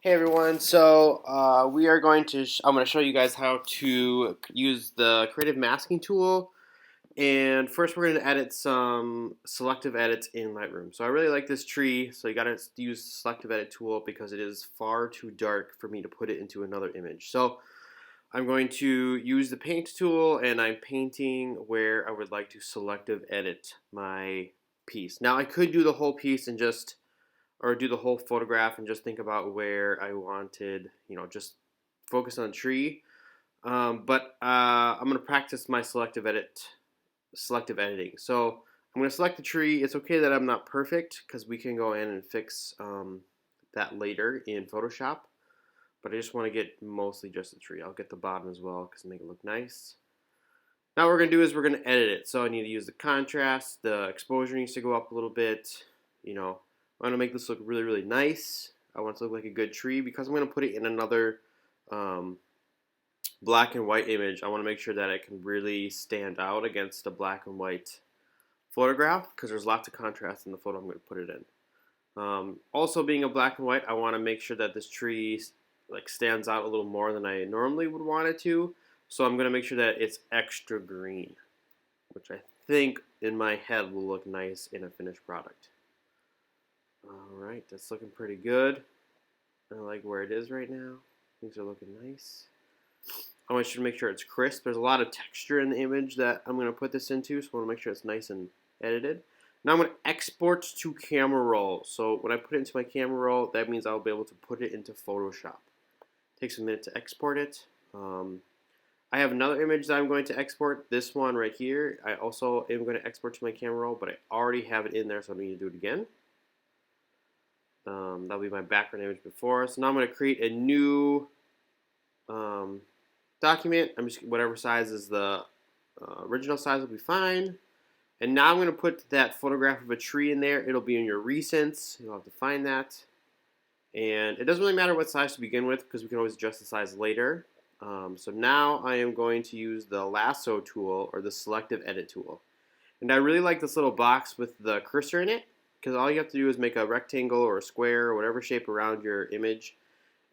Hey everyone, so we are going to, I'm going to show you guys how to use the creative masking tool. And first we're going to edit some selective edits in Lightroom. So I really like this tree, so you got to use the selective edit tool because it is far too dark for me to put it into another image. So I'm going to use the paint tool and I'm painting where I would like to selective edit my piece. Now I could do the whole piece and just or do the whole photograph and just think about where I wanted, just focus on the tree. But I'm gonna practice my selective editing. So I'm gonna select the tree. It's okay that I'm not perfect because we can go in and fix that later in Photoshop. But I just want to get mostly just the tree. I'll get the bottom as well because make it look nice. Now what we're gonna do is we're gonna edit it. So I need to use the contrast. The exposure needs to go up a little bit. I want to make this look really, really nice. I want it to look like a good tree because I'm going to put it in another black and white image. I want to make sure that it can really stand out against a black and white photograph because there's lots of contrast in the photo I'm going to put it in. Also, being a black and white, I want to make sure that this tree stands out a little more than I normally would want it to. So I'm going to make sure that it's extra green, which I think in my head will look nice in a finished product. Alright, that's looking pretty good. I like where it is right now. Things are looking nice. I want you to make sure it's crisp. There's a lot of texture in the image that I'm going to put this into, so I want to make sure it's nice and edited. Now I'm going to export to camera roll. So when I put it into my camera roll, that means I'll be able to put it into Photoshop. It takes a minute to export it. I have another image that I'm going to export, this one right here. I also am going to export to my camera roll, but I already have it in there, so I don't need to do it again. That'll be my background image before. So now I'm going to create a new document. I'm just whatever size is the original size will be fine. And now I'm going to put that photograph of a tree in there. It'll be in your recents. You'll have to find that. And it doesn't really matter what size to begin with because we can always adjust the size later. So now I am going to use the lasso tool or the selective edit tool. And I really like this little box with the cursor in it, because all you have to do is make a rectangle or a square or whatever shape around your image,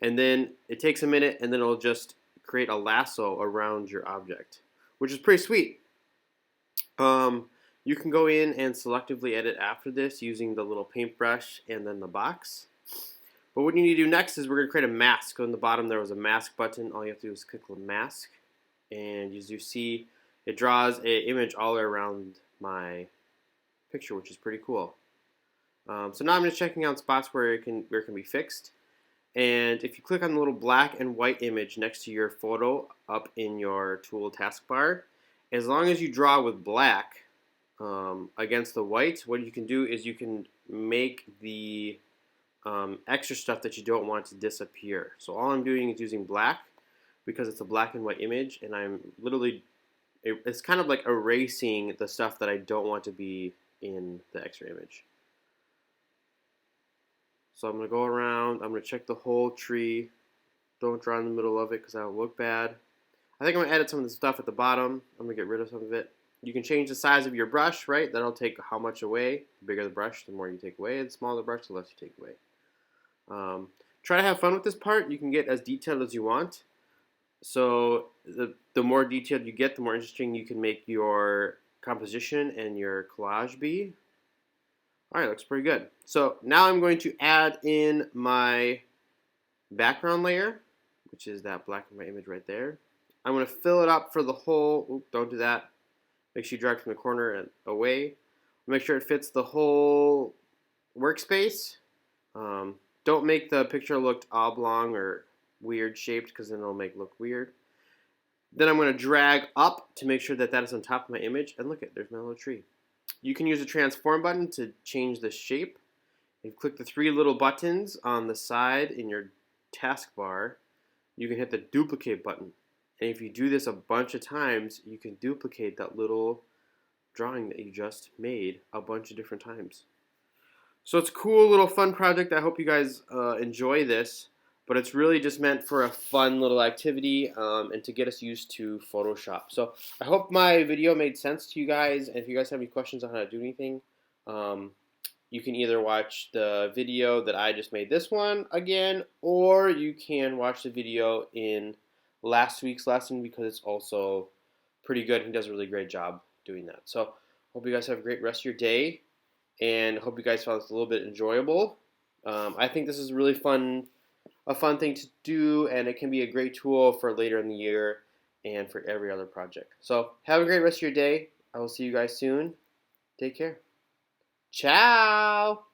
and then it takes a minute and then it'll just create a lasso around your object, which is pretty sweet. You can go in and selectively edit after this using the little paintbrush and then the box. But what you need to do next is we're going to create a mask. On the bottom there was a mask button. All you have to do is click on mask, and as you see, it draws an image all around my picture, which is pretty cool. So now I'm just checking out spots where it can be fixed. And if you click on the little black and white image next to your photo up in your tool taskbar, as long as you draw with black against the white, what you can do is you can make the extra stuff that you don't want to disappear. So all I'm doing is using black because it's a black and white image, and I'm literally, it's kind of like erasing the stuff that I don't want to be in the extra image. So I'm going to go around, I'm going to check the whole tree. Don't draw in the middle of it because that'll look bad. I think I'm going to edit some of the stuff at the bottom. I'm going to get rid of some of it. You can change the size of your brush, right? That'll take how much away. The bigger the brush, the more you take away. The smaller the brush, the less you take away. Try to have fun with this part. You can get as detailed as you want. So the more detailed you get, the more interesting you can make your composition and your collage be. Alright, looks pretty good. So now I'm going to add in my background layer, which is that black and white image right there. I'm going to fill it up for the whole, oop, don't do that. Make sure you drag from the corner and away. Make sure it fits the whole workspace. Don't make the picture look oblong or weird shaped because then it'll make it look weird. Then I'm going to drag up to make sure that that is on top of my image. And look at, there's my little tree. You can use the transform button to change the shape. If you click the three little buttons on the side in your taskbar, you can hit the duplicate button. And if you do this a bunch of times, you can duplicate that little drawing that you just made a bunch of different times. So it's a cool little fun project. I hope you guys enjoy this. But it's really just meant for a fun little activity and to get us used to Photoshop. So I hope my video made sense to you guys. And if you guys have any questions on how to do anything, you can either watch the video that I just made this one again, or you can watch the video in last week's lesson because it's also pretty good. He does a really great job doing that. So hope you guys have a great rest of your day, and hope you guys found this a little bit enjoyable. I think this is really a fun thing to do, and it can be a great tool for later in the year and for every other project. So have a great rest of your day. I will see you guys soon. Take care. Ciao!